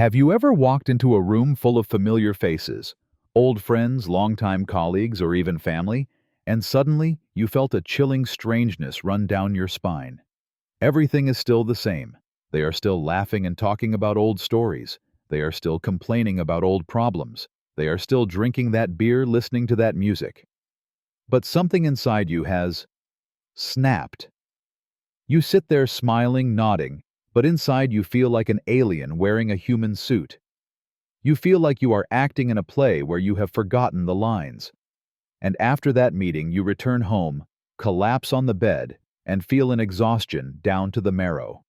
Have you ever walked into a room full of familiar faces, old friends, longtime colleagues, or even family, and suddenly you felt a chilling strangeness run down your spine? Everything is still the same. They are still laughing and talking about old stories. They are still complaining about old problems. They are still drinking that beer, listening to that music. But something inside you has snapped. You sit there smiling, nodding, but inside you feel like an alien wearing a human suit. You feel like you are acting in a play where you have forgotten the lines. And after that meeting, you return home, collapse on the bed, and feel an exhaustion down to the marrow.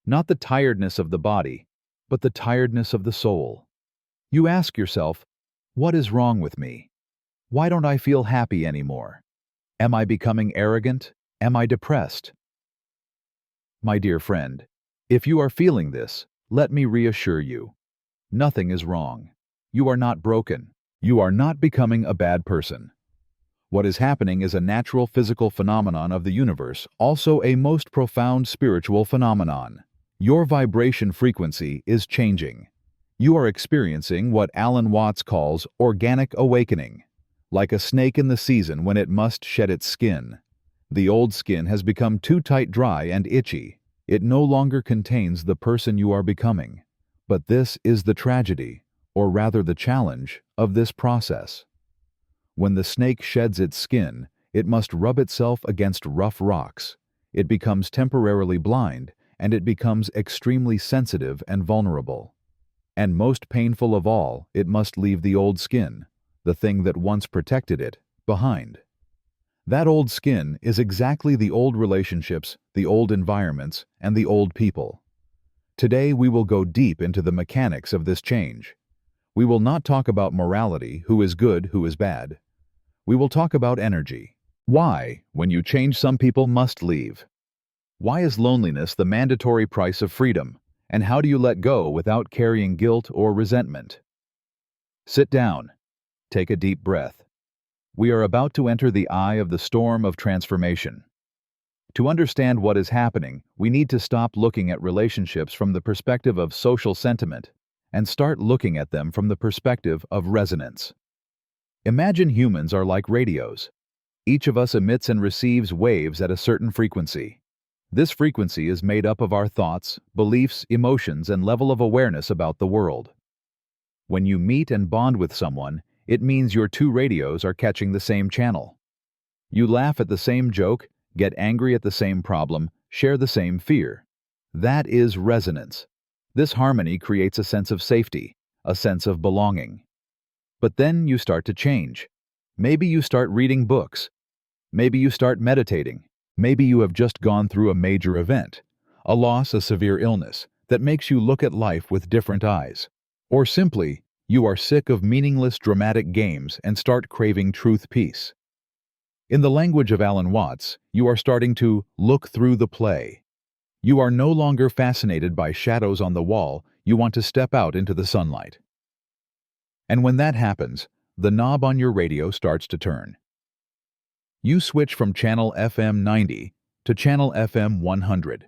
Not the tiredness of the body, but the tiredness of the soul. You ask yourself, what is wrong with me? Why don't I feel happy anymore? Am I becoming arrogant? Am I depressed? My dear friend, if you are feeling this, let me reassure you. Nothing is wrong. You are not broken. You are not becoming a bad person. What is happening is a natural physical phenomenon of the universe, also a most profound spiritual phenomenon. Your vibration frequency is changing. You are experiencing what Alan Watts calls organic awakening. Like a snake in the season when it must shed its skin. The old skin has become too tight, dry, and itchy. It no longer contains the person you are becoming. But this is the tragedy, or rather the challenge, of this process. When the snake sheds its skin, it must rub itself against rough rocks. It becomes temporarily blind, and it becomes extremely sensitive and vulnerable. And most painful of all, it must leave the old skin, the thing that once protected it, behind. That old skin is exactly the old relationships, the old environments, and the old people. Today we will go deep into the mechanics of this change. We will not talk about morality, who is good, who is bad. We will talk about energy. Why, when you change, some people must leave. Why is loneliness the mandatory price of freedom? And how do you let go without carrying guilt or resentment? Sit down. Take a deep breath. We are about to enter the eye of the storm of transformation. To understand what is happening, we need to stop looking at relationships from the perspective of social sentiment and start looking at them from the perspective of resonance. Imagine humans are like radios. Each of us emits and receives waves at a certain frequency. This frequency is made up of our thoughts, beliefs, emotions, and level of awareness about the world. When you meet and bond with someone, it means your two radios are catching the same channel. You laugh at the same joke, get angry at the same problem, share the same fear. That is resonance. This harmony creates a sense of safety, a sense of belonging. But then you start to change. Maybe you start reading books. Maybe you start meditating. Maybe you have just gone through a major event, a loss, a severe illness, that makes you look at life with different eyes. Or simply, you are sick of meaningless dramatic games and start craving truth, peace. In the language of Alan Watts, you are starting to look through the play. You are no longer fascinated by shadows on the wall, you want to step out into the sunlight. And when that happens, the knob on your radio starts to turn. You switch from channel FM 90 to channel FM 100.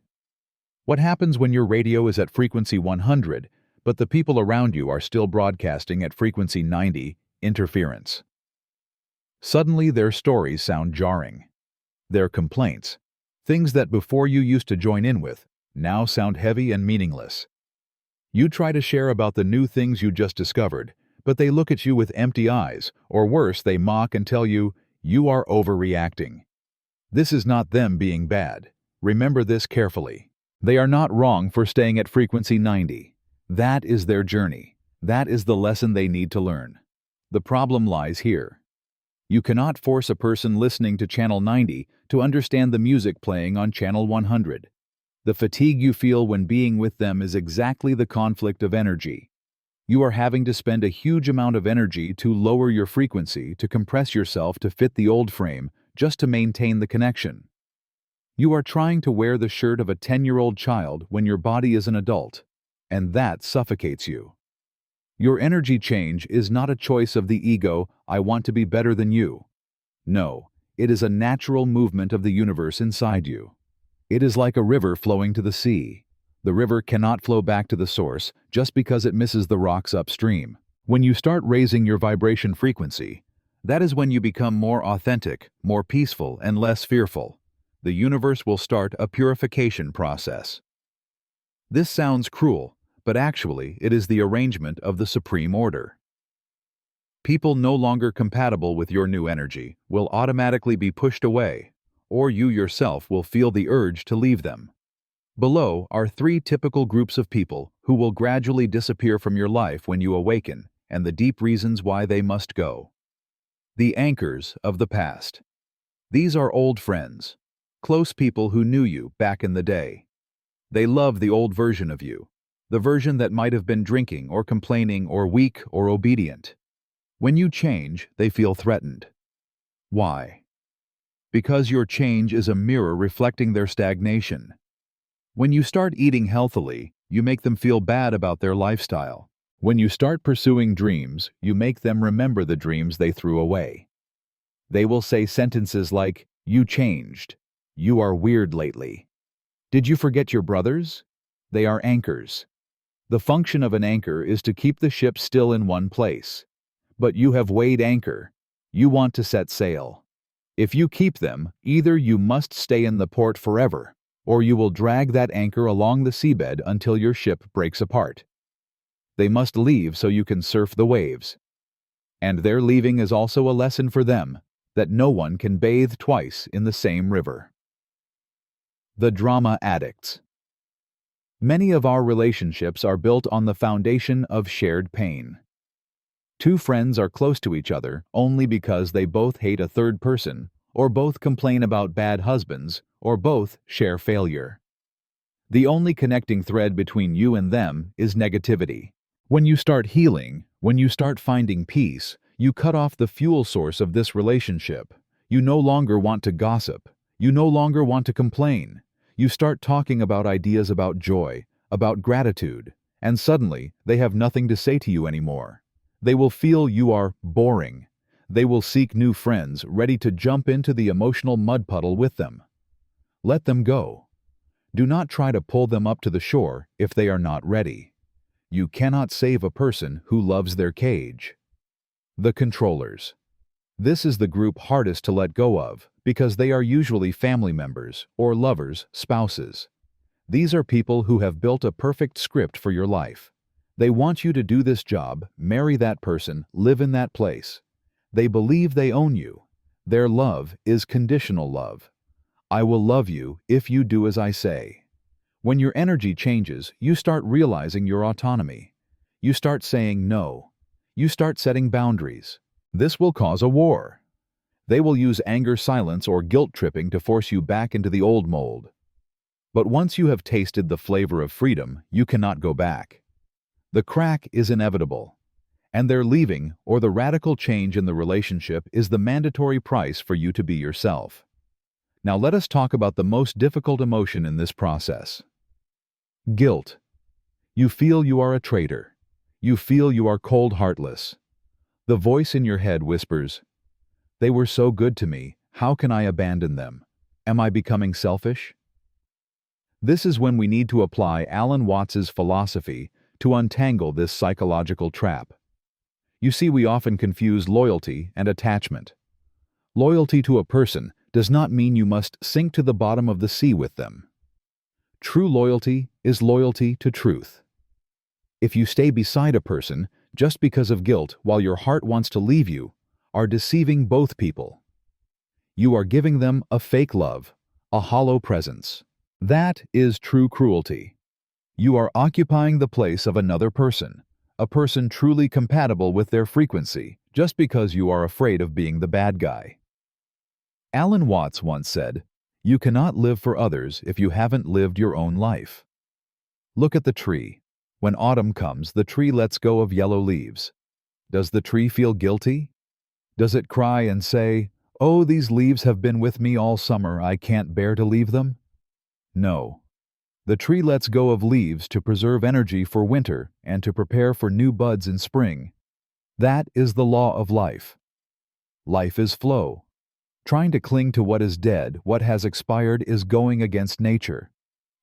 What happens when your radio is at frequency 100, but the people around you are still broadcasting at frequency 90, interference? Suddenly their stories sound jarring. Their complaints, things that before you used to join in with, now sound heavy and meaningless. You try to share about the new things you just discovered, but they look at you with empty eyes, or worse, they mock and tell you, you are overreacting. This is not them being bad. Remember this carefully. They are not wrong for staying at frequency 90. That is their journey. That is the lesson they need to learn. The problem lies here. You cannot force a person listening to channel 90 to understand the music playing on channel 100. The fatigue you feel when being with them is exactly the conflict of energy. You are having to spend a huge amount of energy to lower your frequency, to compress yourself to fit the old frame, just to maintain the connection. You are trying to wear the shirt of a 10-year-old child when your body is an adult, and that suffocates you. Your energy change is not a choice of the ego, I want to be better than you. No, it is a natural movement of the universe inside you. It is like a river flowing to the sea. The river cannot flow back to the source just because it misses the rocks upstream. When you start raising your vibration frequency, that is when you become more authentic, more peaceful, and less fearful. The universe will start a purification process. This sounds cruel, but actually it is the arrangement of the supreme order. People no longer compatible with your new energy will automatically be pushed away, or you yourself will feel the urge to leave them. Below are 3 typical groups of people who will gradually disappear from your life when you awaken, and the deep reasons why they must go. The anchors of the past. These are old friends, close people who knew you back in the day. They love the old version of you, the version that might have been drinking or complaining or weak or obedient. When you change, they feel threatened. Why? Because your change is a mirror reflecting their stagnation. When you start eating healthily, you make them feel bad about their lifestyle. When you start pursuing dreams, you make them remember the dreams they threw away. They will say sentences like, "You changed. You are weird lately. Did you forget your brothers?" They are anchors. The function of an anchor is to keep the ship still in one place. But you have weighed anchor. You want to set sail. If you keep them, either you must stay in the port forever, or you will drag that anchor along the seabed until your ship breaks apart. They must leave so you can surf the waves. And their leaving is also a lesson for them, that no one can bathe twice in the same river. The drama addicts. Many of our relationships are built on the foundation of shared pain. 2 friends are close to each other only because they both hate a third person, or both complain about bad husbands, or both share failure. The only connecting thread between you and them is negativity. When you start healing, when you start finding peace, you cut off the fuel source of this relationship. You no longer want to gossip. You no longer want to complain. You start talking about ideas about joy, about gratitude, and suddenly they have nothing to say to you anymore. They will feel you are boring. They will seek new friends ready to jump into the emotional mud puddle with them. Let them go. Do not try to pull them up to the shore if they are not ready. You cannot save a person who loves their cage. The controllers. This is the group hardest to let go of because they are usually family members or lovers, spouses. These are people who have built a perfect script for your life. They want you to do this job, marry that person, live in that place. They believe they own you. Their love is conditional love. I will love you if you do as I say. When your energy changes, you start realizing your autonomy. You start saying no. You start setting boundaries. This will cause a war. They will use anger, silence, or guilt tripping to force you back into the old mold. But once you have tasted the flavor of freedom, you cannot go back. The crack is inevitable, and their leaving or the radical change in the relationship is the mandatory price for you to be yourself. Now let us talk about the most difficult emotion in this process. Guilt. You feel you are a traitor. You feel you are cold, heartless. The voice in your head whispers, "They were so good to me, how can I abandon them? Am I becoming selfish?" This is when we need to apply Alan Watts's philosophy to untangle this psychological trap. You see, we often confuse loyalty and attachment. Loyalty to a person does not mean you must sink to the bottom of the sea with them. True loyalty is loyalty to truth. If you stay beside a person just because of guilt while your heart wants to leave you, are deceiving both people. You are giving them a fake love, a hollow presence. That is true cruelty. You are occupying the place of another person, a person truly compatible with their frequency, just because you are afraid of being the bad guy. Alan Watts once said, "You cannot live for others if you haven't lived your own life." Look at the tree. When autumn comes, the tree lets go of yellow leaves. Does the tree feel guilty? Does it cry and say, "Oh, these leaves have been with me all summer, I can't bear to leave them"? No. The tree lets go of leaves to preserve energy for winter and to prepare for new buds in spring. That is the law of life. Life is flow. Trying to cling to what is dead, what has expired, is going against nature.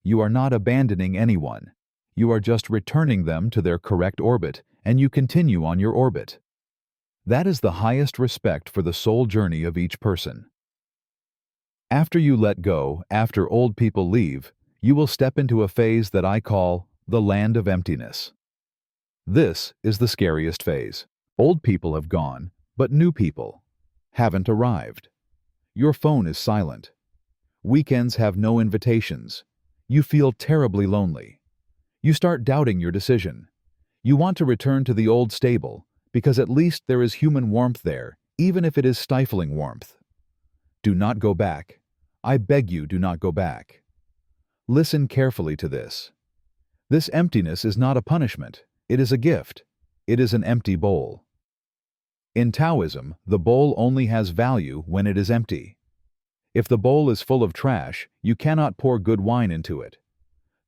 You are not abandoning anyone. You are just returning them to their correct orbit, and you continue on your orbit. That is the highest respect for the soul journey of each person. After you let go, after old people leave, you will step into a phase that I call the land of emptiness. This is the scariest phase. Old people have gone, but new people haven't arrived. Your phone is silent. Weekends have no invitations. You feel terribly lonely. You start doubting your decision. You want to return to the old stable, because at least there is human warmth there, even if it is stifling warmth. Do not go back. I beg you, do not go back. Listen carefully to this. This emptiness is not a punishment. It is a gift. It is an empty bowl. In Taoism, the bowl only has value when it is empty. If the bowl is full of trash, you cannot pour good wine into it.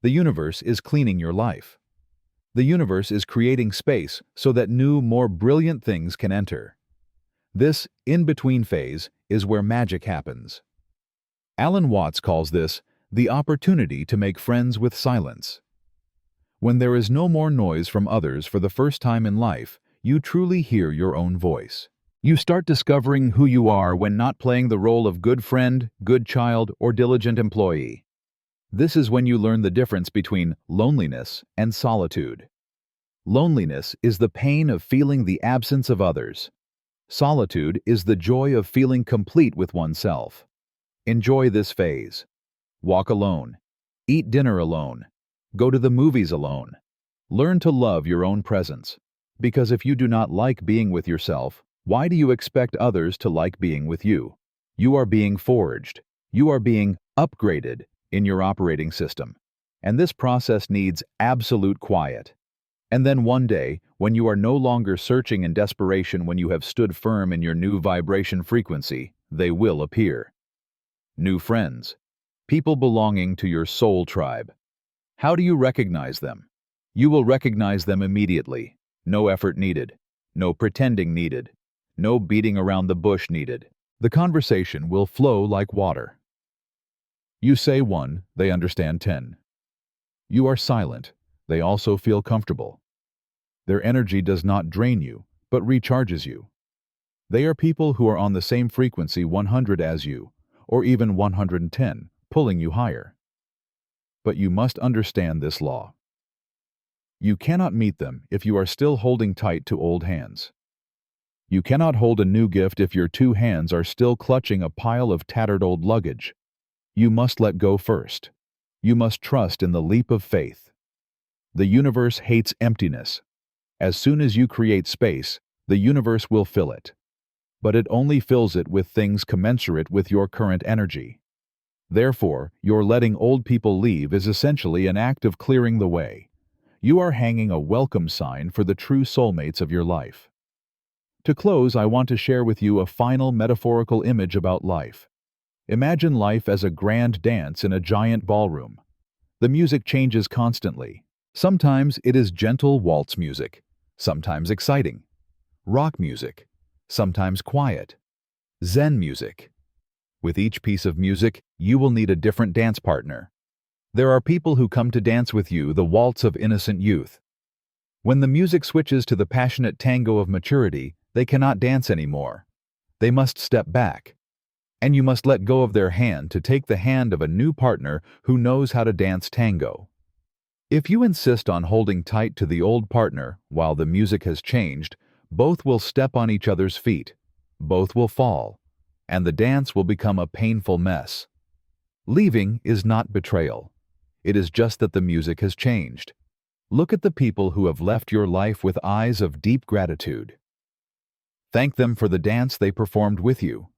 The universe is cleaning your life. The universe is creating space so that new, more brilliant things can enter. This in-between phase is where magic happens. Alan Watts calls this the opportunity to make friends with silence. When there is no more noise from others for the first time in life, you truly hear your own voice. You start discovering who you are when not playing the role of good friend, good child, or diligent employee. This is when you learn the difference between loneliness and solitude. Loneliness is the pain of feeling the absence of others. Solitude is the joy of feeling complete with oneself. Enjoy this phase. Walk alone. Eat dinner alone. Go to the movies alone. Learn to love your own presence. Because if you do not like being with yourself, why do you expect others to like being with you? You are being forged. You are being upgraded in your operating system. And this process needs absolute quiet. And then one day, when you are no longer searching in desperation, when you have stood firm in your new vibration frequency, they will appear. New friends. People belonging to your soul tribe. How do you recognize them? You will recognize them immediately. No effort needed. No pretending needed. No beating around the bush needed. The conversation will flow like water. You say 1, they understand 10. You are silent. They also feel comfortable. Their energy does not drain you, but recharges you. They are people who are on the same frequency 100 as you, or even 110, pulling you higher. But you must understand this law. You cannot meet them if you are still holding tight to old hands. You cannot hold a new gift if your 2 hands are still clutching a pile of tattered old luggage. You must let go first. You must trust in the leap of faith. The universe hates emptiness. As soon as you create space, the universe will fill it. But it only fills it with things commensurate with your current energy. Therefore, your letting old people leave is essentially an act of clearing the way. You are hanging a welcome sign for the true soulmates of your life. To close, I want to share with you a final metaphorical image about life. Imagine life as a grand dance in a giant ballroom. The music changes constantly. Sometimes it is gentle waltz music, sometimes exciting. Rock music, sometimes quiet. Zen music. With each piece of music, you will need a different dance partner. There are people who come to dance with you the waltz of innocent youth. When the music switches to the passionate tango of maturity, they cannot dance anymore. They must step back. And you must let go of their hand to take the hand of a new partner who knows how to dance tango. If you insist on holding tight to the old partner while the music has changed, both will step on each other's feet. Both will fall, and the dance will become a painful mess. Leaving is not betrayal. It is just that the music has changed. Look at the people who have left your life with eyes of deep gratitude. Thank them for the dance they performed with you.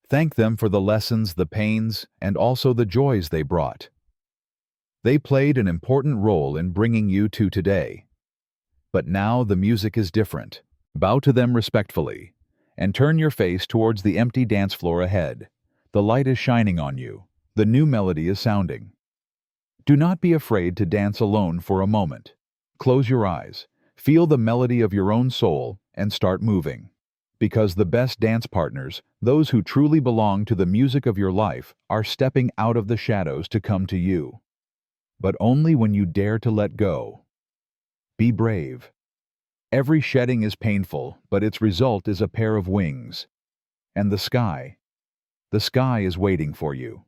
Thank them for the lessons, the pains, and also the joys they brought. They played an important role in bringing you to today. But now the music is different. Bow to them respectfully, and turn your face towards the empty dance floor ahead. The light is shining on you. The new melody is sounding. Do not be afraid to dance alone for a moment. Close your eyes, feel the melody of your own soul, and start moving. Because the best dance partners, those who truly belong to the music of your life, are stepping out of the shadows to come to you. but only when you dare to let go. Be brave. Every shedding is painful, but its result is a pair of wings. And the sky is waiting for you.